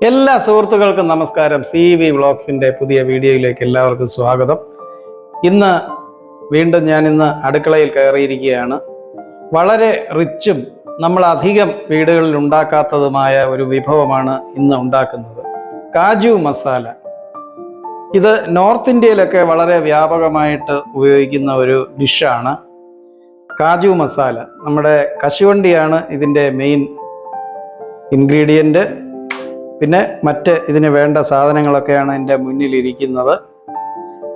എല്ലാ സുഹൃത്തുക്കൾക്കും നമസ്കാരം. CV വ്ളോഗ്സിൻ്റെ പുതിയ വീഡിയോയിലേക്ക് എല്ലാവർക്കും സ്വാഗതം. വീണ്ടും ഞാൻ അടുക്കളയിൽ കയറിയിരിക്കുകയാണ്. വളരെ റിച്ചും നമ്മൾ അധികം വീടുകളിൽ ഉണ്ടാക്കാത്തതുമായ ഒരു വിഭവമാണ് ഇന്ന് ഉണ്ടാക്കുന്നത്, കാജു മസാല. ഇത് നോർത്ത് ഇന്ത്യയിലൊക്കെ വളരെ വ്യാപകമായിട്ട് ഉപയോഗിക്കുന്ന ഒരു ഡിഷാണ് കാജു മസാല. നമ്മുടെ കശുവണ്ടിയാണ് ഇതിൻ്റെ മെയിൻ ഇൻഗ്രീഡിയൻറ്റ്. പിന്നെ മറ്റ് ഇതിന് വേണ്ട സാധനങ്ങളൊക്കെയാണ് എൻ്റെ മുന്നിലിരിക്കുന്നത്.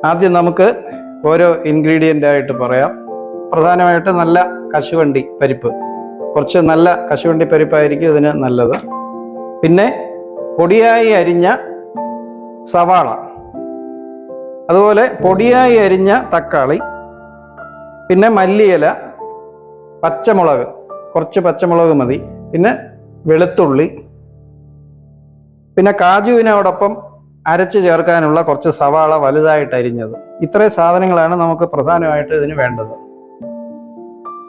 ആദ്യം നമുക്ക് ഓരോ ഇൻഗ്രീഡിയൻ്റായിട്ട് പറയാം. പ്രധാനമായിട്ട് നല്ല കശുവണ്ടി പരിപ്പ്, കുറച്ച് നല്ല കശുവണ്ടി പരിപ്പായിരിക്കും ഇതിന് നല്ലത്. പിന്നെ പൊടിയായി അരിഞ്ഞ സവാള, അതുപോലെ പൊടിയായി അരിഞ്ഞ തക്കാളി, പിന്നെ മല്ലിയില, പച്ചമുളക്, കുറച്ച് പച്ചമുളക് മതി, പിന്നെ വെളുത്തുള്ളി, പിന്നെ കാജുവിനോടൊപ്പം അരച്ച് ചേർക്കാനുള്ള കുറച്ച് സവാള വലുതായിട്ട് അരിഞ്ഞത്. ഇത്രയും സാധനങ്ങളാണ് നമുക്ക് പ്രധാനമായിട്ട് ഇതിന് വേണ്ടത്.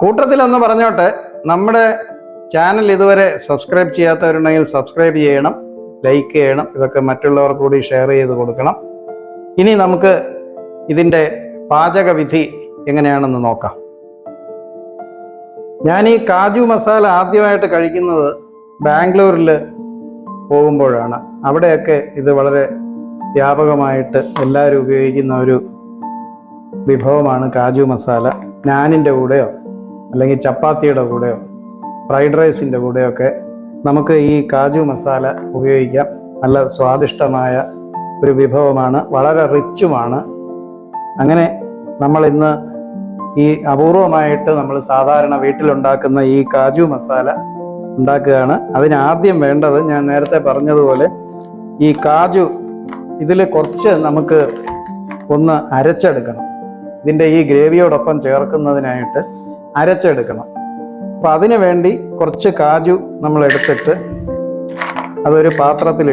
കൂട്ടത്തിലൊന്ന് പറഞ്ഞോട്ടെ, നമ്മുടെ ചാനൽ ഇതുവരെ സബ്സ്ക്രൈബ് ചെയ്യാത്തവരുണ്ടെങ്കിൽ സബ്സ്ക്രൈബ് ചെയ്യണം, ലൈക്ക് ചെയ്യണം, ഇതൊക്കെ മറ്റുള്ളവർക്ക് കൂടി ഷെയർ ചെയ്ത് കൊടുക്കണം. ഇനി നമുക്ക് ഇതിൻ്റെ പാചകവിധി എങ്ങനെയാണെന്ന് നോക്കാം. ഞാൻ ഈ കാജു മസാല ആദ്യമായിട്ട് കഴിക്കുന്നത് ബാംഗ്ലൂരിൽ പോകുമ്പോഴാണ്. അവിടെയൊക്കെ ഇത് വളരെ വ്യാപകമായിട്ട് എല്ലാവരും ഉപയോഗിക്കുന്ന ഒരു വിഭവമാണ് കാജു മസാല. നാനിൻ്റെ കൂടെയോ അല്ലെങ്കിൽ ചപ്പാത്തിയുടെ കൂടെയോ ഫ്രൈഡ് റൈസിൻ്റെ കൂടെയൊക്കെ നമുക്ക് ഈ കാജു മസാല ഉപയോഗിക്കാം. നല്ല സ്വാദിഷ്ടമായ ഒരു വിഭവമാണ്, വളരെ റിച്ചുമാണ്. അങ്ങനെ നമ്മളിന്ന് ഈ അപൂർവമായിട്ട് നമ്മൾ സാധാരണ വീട്ടിലുണ്ടാക്കുന്ന ഈ കാജു മസാല ഉണ്ടാക്കുകയാണ്. അതിനാദ്യം വേണ്ടത് ഞാൻ നേരത്തെ പറഞ്ഞതുപോലെ ഈ കാജു ഇതിൽ കുറച്ച് നമുക്ക് ഒന്ന് അരച്ചെടുക്കണം. ഇതിൻ്റെ ഈ ഗ്രേവിയോടൊപ്പം ചേർക്കുന്നതിനായിട്ട് അരച്ചെടുക്കണം. അപ്പം അതിനു വേണ്ടി കുറച്ച് കാജു നമ്മൾ എടുത്തിട്ട് അതൊരു പാത്രത്തിൽ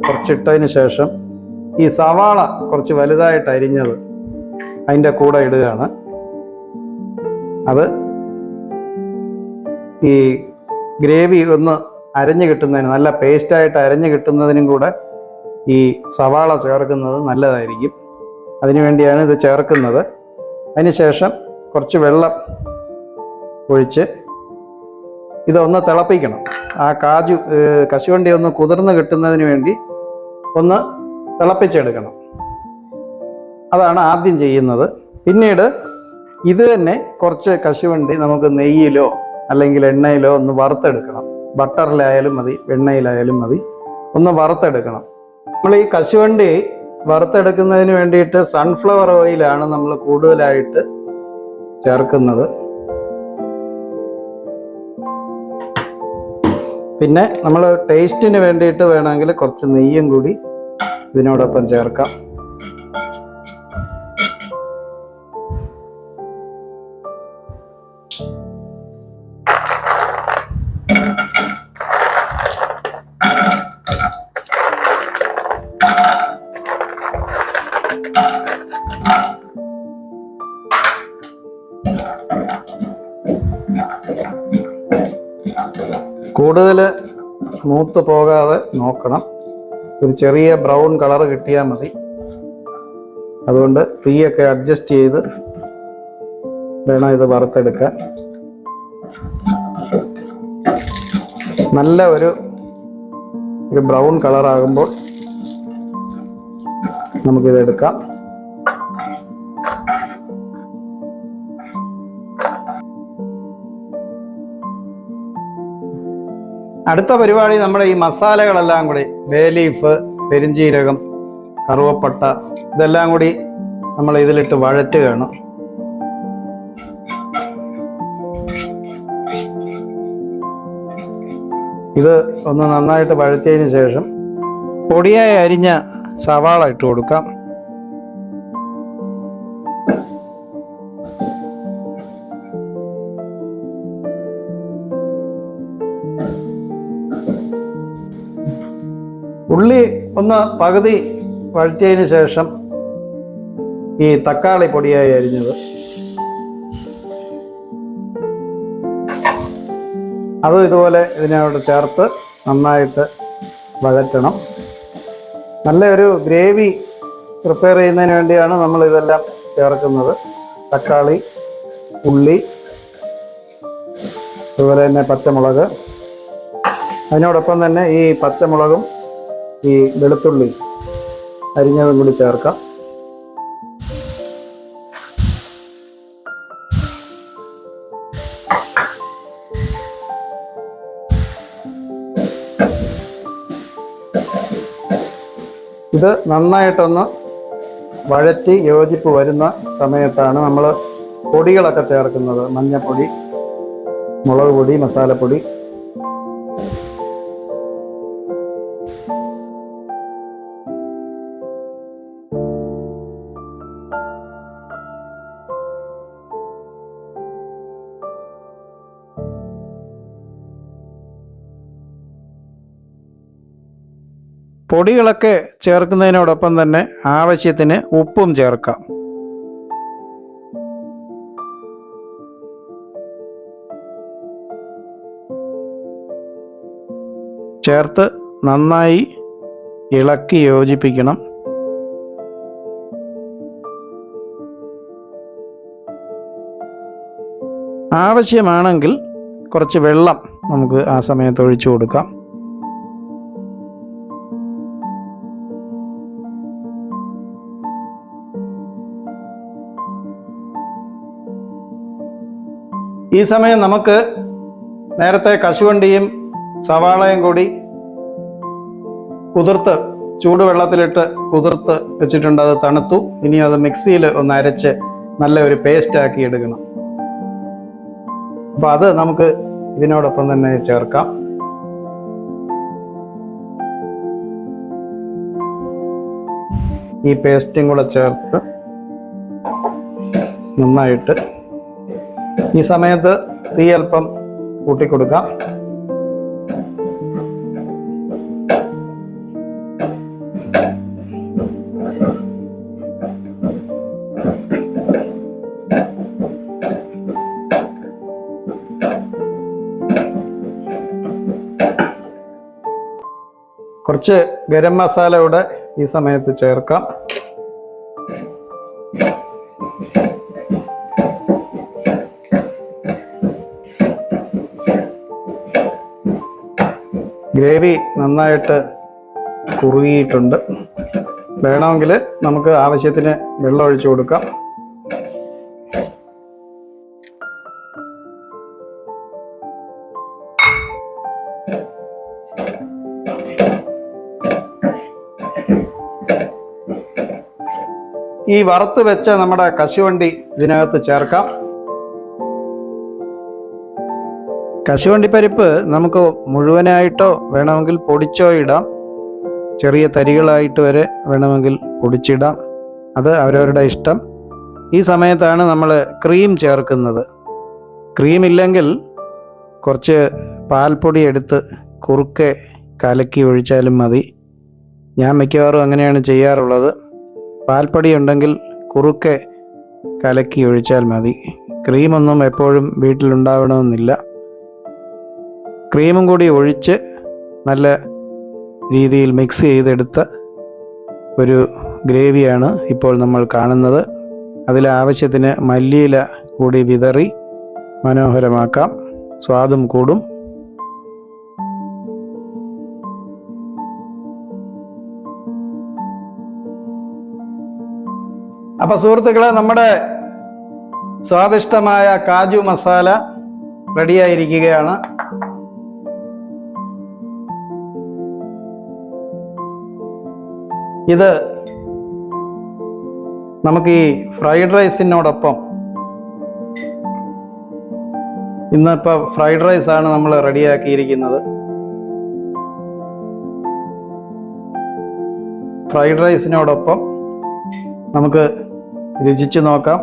കുറച്ചിട്ടതിന് ശേഷം ഈ സവാള കുറച്ച് വലുതായിട്ട് അരിഞ്ഞത് അതിൻ്റെ കൂടെ ഇടുകയാണ്. അത് ഈ ഗ്രേവി ഒന്ന് അരഞ്ഞു കിട്ടുന്നതിന്, നല്ല പേസ്റ്റായിട്ട് അരഞ്ഞു കിട്ടുന്നതിനും കൂടെ ഈ സവാള ചേർക്കുന്നത് നല്ലതായിരിക്കും. അതിനു വേണ്ടിയാണ് ഇത് ചേർക്കുന്നത്. അതിനുശേഷം കുറച്ച് വെള്ളം ഒഴിച്ച് ഇതൊന്ന് തിളപ്പിക്കണം. ആ കശുവണ്ടി ഒന്ന് കുതിർന്ന് കിട്ടുന്നതിന് വേണ്ടി ഒന്ന് തിളപ്പിച്ചെടുക്കണം. അതാണ് ആദ്യം ചെയ്യുന്നത്. പിന്നീട് ഇത് തന്നെ കുറച്ച് കശുവണ്ടി നമുക്ക് നെയ്യിലോ അല്ലെങ്കിൽ എണ്ണയിലോ ഒന്ന് വറുത്തെടുക്കണം. ബട്ടറിലായാലും മതി, എണ്ണയിലായാലും മതി, ഒന്ന് വറുത്തെടുക്കണം. നമ്മൾ ഈ കശുവണ്ടി വറുത്തെടുക്കുന്നതിന് വേണ്ടിയിട്ട് സൺഫ്ലവർ ഓയിലാണ് നമ്മൾ കൂടുതലായിട്ട് ചേർക്കുന്നത്. പിന്നെ നമ്മൾ ടേസ്റ്റിന് വേണ്ടിയിട്ട് വേണമെങ്കിൽ കുറച്ച് നെയ്യും കൂടി ഇതിനോടൊപ്പം ചേർക്കാം. കൂടുതൽ മൂത്ത് പോകാതെ നോക്കണം. ഒരു ചെറിയ ബ്രൗൺ കളർ കിട്ടിയാൽ മതി. അതുകൊണ്ട് തീയൊക്കെ അഡ്ജസ്റ്റ് ചെയ്ത് വേണം ഇത് വറുത്തെടുക്കാൻ. നല്ല ഒരു ബ്രൗൺ കളറാകുമ്പോൾ നമുക്കിതെടുക്കാം. അടുത്ത പരിപാടി നമ്മുടെ ഈ മസാലകളെല്ലാം കൂടി, ബേ ലീഫ്, പെരിഞ്ചീരകം, കറുവപ്പട്ട, ഇതെല്ലാം കൂടി നമ്മൾ ഇതിലിട്ട് വഴറ്റുകയാണ്. ഇത് ഒന്ന് നന്നായിട്ട് വഴറ്റിയതിന് ശേഷം പൊടിയായി അരിഞ്ഞ സവാള ഇട്ട് കൊടുക്കാം. ഉള്ളി ഒന്ന് പകുതി വഴറ്റിയതിന് ശേഷം ഈ തക്കാളി പൊടിയായി അരിഞ്ഞത്, അതും ഇതുപോലെ ഇതിനോട് ചേർത്ത് നന്നായിട്ട് വഴറ്റണം. നല്ലൊരു ഗ്രേവി പ്രിപ്പയർ ചെയ്യുന്നതിന് വേണ്ടിയാണ് നമ്മൾ ഇതെല്ലാം ചേർക്കുന്നത്. തക്കാളി, ഉള്ളി, അതുപോലെ തന്നെ പച്ചമുളക്. അതിനോടൊപ്പം തന്നെ ഈ പച്ചമുളകും ഈ വെളുത്തുള്ളി അരിഞ്ഞതും കൂടി ചേർക്കാം. ഇത് നന്നായിട്ടൊന്ന് വഴറ്റി യോജിപ്പ് വരുന്ന സമയത്താണ് നമ്മൾ പൊടികളൊക്കെ ചേർക്കുന്നത്. മഞ്ഞൾപ്പൊടി, മുളക് പൊടി, മസാലപ്പൊടി. പൊടികളൊക്കെ ചേർക്കുന്നതിനോടൊപ്പം തന്നെ ആവശ്യത്തിന് ഉപ്പും ചേർക്കാം. ചേർത്ത് നന്നായി ഇളക്കി യോജിപ്പിക്കണം. ആവശ്യമാണെങ്കിൽ കുറച്ച് വെള്ളം നമുക്ക് ആ സമയത്ത് ഒഴിച്ചു കൊടുക്കാം. ഈ സമയം നമുക്ക് നേരത്തെ കശുവണ്ടിയും സവാളയും കൂടി കുതിർത്ത് ചൂടുവെള്ളത്തിലിട്ട് കുതിർത്ത് വെച്ചിട്ടുണ്ട്. അത് തണുത്തു. ഇനി അത് മിക്സിയിൽ ഒന്ന് അരച്ച് നല്ല ഒരു പേസ്റ്റ് ആക്കി എടുക്കണം. അപ്പോൾ അത് നമുക്ക് ഇതിനോടൊപ്പം തന്നെ ചേർക്കാം. ഈ പേസ്റ്റും കൂടെ ചേർത്ത് നന്നായിട്ട് ഈ സമയത്ത് തീ അല്പം കൂട്ടിക്കൊടുക്കാം. കുറച്ച് ഗരം മസാല കൂടെ ഈ സമയത്ത് ചേർക്കാം. ഗ്രേവി നന്നായിട്ട് കുറുകിയിട്ടുണ്ട്. വേണമെങ്കിൽ നമുക്ക് ആവശ്യത്തിന് വെള്ളം ഒഴിച്ചു കൊടുക്കാം. ഈ വറുത്ത് വെച്ച നമ്മുടെ കശുവണ്ടി ഇതിനകത്ത് ചേർക്കാം. കശുവണ്ടി പരിപ്പ് നമുക്ക് മുഴുവനായിട്ടോ വേണമെങ്കിൽ പൊടിച്ചോ ഇടാം. ചെറിയ തരികളായിട്ട് വരെ വേണമെങ്കിൽ പൊടിച്ചിടാം. അത് അവരവരുടെ ഇഷ്ടം. ഈ സമയത്താണ് നമ്മൾ ക്രീം ചേർക്കുന്നത്. ക്രീം ഇല്ലെങ്കിൽ കുറച്ച് പാൽപ്പൊടി എടുത്ത് കുറുക്കെ കലക്കി ഒഴിച്ചാലും മതി. ഞാൻ മിക്കവാറും അങ്ങനെയാണ് ചെയ്യാറുള്ളത്. പാൽപ്പൊടി ഉണ്ടെങ്കിൽ കുറുക്കെ കലക്കി ഒഴിച്ചാൽ മതി. ക്രീമൊന്നും എപ്പോഴും വീട്ടിലുണ്ടാവണമെന്നില്ല. ക്രീമും കൂടി ഒഴിച്ച് നല്ല രീതിയിൽ മിക്സ് ചെയ്തെടുത്ത ഒരു ഗ്രേവിയാണ് ഇപ്പോൾ നമ്മൾ കാണുന്നത്. അതിൽ ആവശ്യത്തിന് മല്ലിയില കൂടി വിതറി മനോഹരമാക്കാം. സ്വാദും കൂടും. അപ്പോൾ സുഹൃത്തുക്കളെ, നമ്മുടെ സ്വാദിഷ്ടമായ കാജു മസാല റെഡിയായിരിക്കുകയാണ്. ഇത് നമുക്ക് ഈ ഫ്രൈഡ് റൈസിനോടൊപ്പം, ഇന്നിപ്പോൾ ഫ്രൈഡ് റൈസാണ് നമ്മൾ റെഡിയാക്കിയിരിക്കുന്നത്. ഫ്രൈഡ് റൈസിനോടൊപ്പം നമുക്ക് രുചിച്ച് നോക്കാം.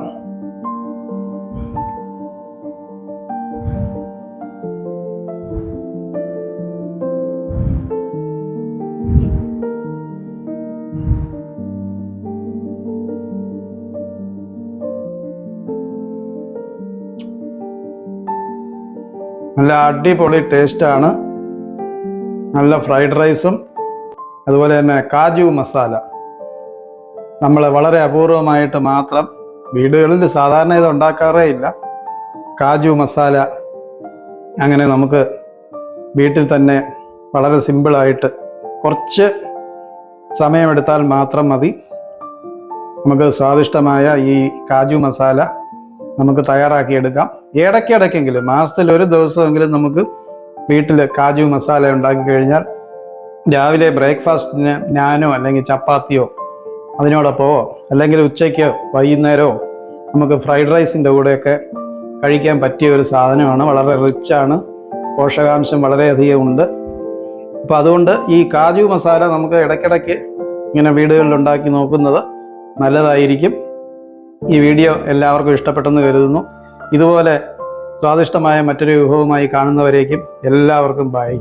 നല്ല അടിപൊളി ടേസ്റ്റാണ്. നല്ല ഫ്രൈഡ് റൈസും അതുപോലെ തന്നെ കാജു മസാല നമ്മൾ വളരെ അപൂർവമായിട്ട് മാത്രം, വീടുകളിൽ സാധാരണ ഇത് ഉണ്ടാക്കാറേ ഇല്ല. കാജു മസാല അങ്ങനെ നമുക്ക് വീട്ടിൽ തന്നെ വളരെ സിമ്പിളായിട്ട് കുറച്ച് സമയമെടുത്താൽ മാത്രം മതി നമുക്ക് സ്വാദിഷ്ടമായ ഈ കാജു മസാല നമുക്ക് തയ്യാറാക്കിയെടുക്കാം. ഇടയ്ക്കിടയ്ക്കെങ്കിലും മാസത്തിൽ ഒരു ദിവസമെങ്കിലും നമുക്ക് വീട്ടിൽ കാജു മസാല ഉണ്ടാക്കി കഴിഞ്ഞാൽ രാവിലെ ബ്രേക്ക്ഫാസ്റ്റിന് നാനോ അല്ലെങ്കിൽ ചപ്പാത്തിയോ അതിനോടൊപ്പമോ അല്ലെങ്കിൽ ഉച്ചയ്ക്കോ വൈകുന്നേരമോ നമുക്ക് ഫ്രൈഡ് റൈസിൻ്റെ കൂടെയൊക്കെ കഴിക്കാൻ പറ്റിയ ഒരു സാധനമാണ്. വളരെ റിച്ചാണ്, പോഷകാംശം വളരെയധികം ഉണ്ട്. അപ്പോൾ അതുകൊണ്ട് ഈ കാജു മസാല നമുക്ക് ഇടയ്ക്കിടയ്ക്ക് ഇങ്ങനെ വീടുകളിൽ ഉണ്ടാക്കി നോക്കുന്നത് നല്ലതായിരിക്കും. ഈ വീഡിയോ എല്ലാവർക്കും ഇഷ്ടപ്പെട്ടെന്ന് കരുതുന്നു. ഇതുപോലെ സ്വാദിഷ്ടമായ മറ്റൊരു വിഭവമായി കാണുന്നവരേക്കും എല്ലാവർക്കും ബൈ.